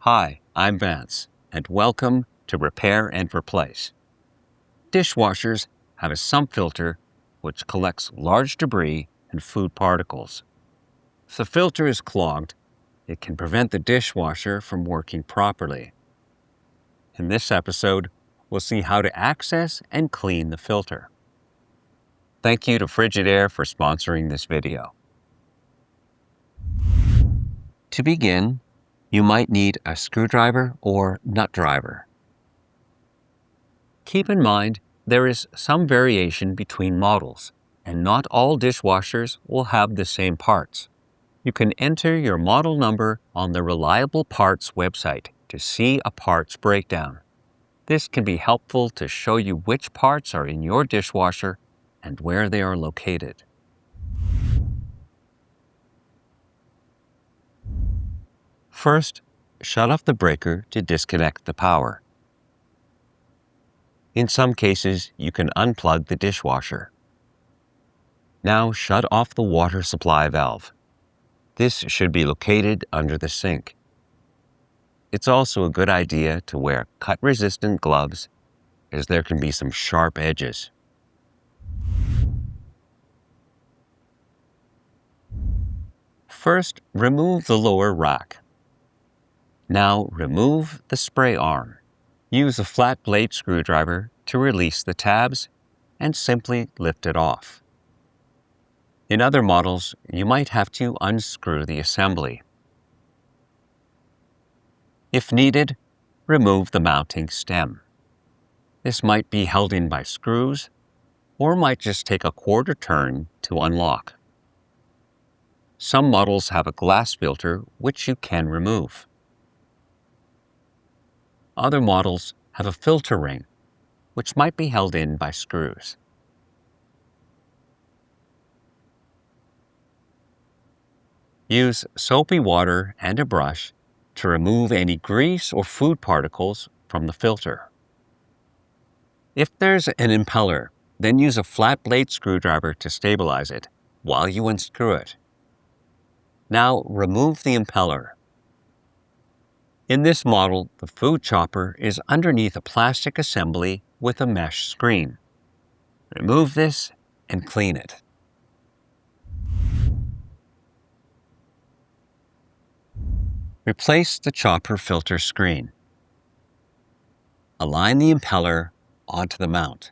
Hi, I'm Vance, and welcome to Repair and Replace. Dishwashers have a sump filter which collects large debris and food particles. If the filter is clogged, it can prevent the dishwasher from working properly. In this episode, we'll see how to access and clean the filter. Thank you to Frigidaire for sponsoring this video. To begin, you might need a screwdriver or nut driver. Keep in mind, there is some variation between models, and not all dishwashers will have the same parts. You can enter your model number on the Reliable Parts website to see a parts breakdown. This can be helpful to show you which parts are in your dishwasher and where they are located. First, shut off the breaker to disconnect the power. In some cases, you can unplug the dishwasher. Now shut off the water supply valve. This should be located under the sink. It's also a good idea to wear cut-resistant gloves, as there can be some sharp edges. First, remove the lower rack. Now remove the spray arm. Use a flat blade screwdriver to release the tabs and simply lift it off. In other models, you might have to unscrew the assembly. If needed, remove the mounting stem. This might be held in by screws or might just take a quarter turn to unlock. Some models have a glass filter which you can remove. Other models have a filter ring, which might be held in by screws. Use soapy water and a brush to remove any grease or food particles from the filter. If there's an impeller, then use a flat blade screwdriver to stabilize it while you unscrew it. Now remove the impeller. In this model, the food chopper is underneath a plastic assembly with a mesh screen. Remove this and clean it. Replace the chopper filter screen. Align the impeller onto the mount.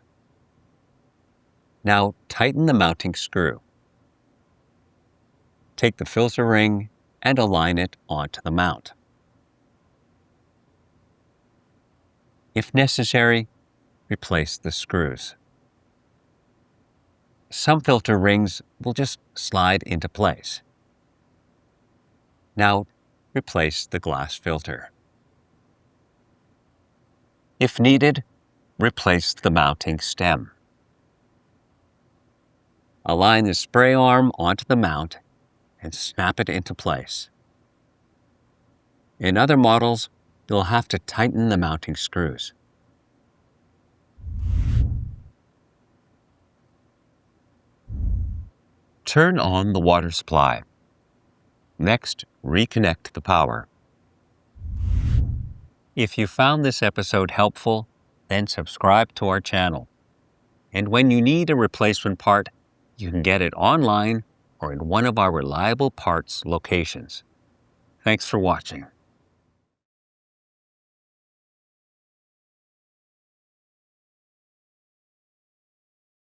Now tighten the mounting screw. Take the filter ring and align it onto the mount. If necessary, replace the screws. Some filter rings will just slide into place. Now, replace the glass filter. If needed, replace the mounting stem. Align the spray arm onto the mount and snap it into place. In other models, you'll have to tighten the mounting screws. Turn on the water supply. Next, reconnect the power. If you found this episode helpful, then subscribe to our channel. And when you need a replacement part, you can get it online or in one of our Reliable Parts locations. Thanks for watching.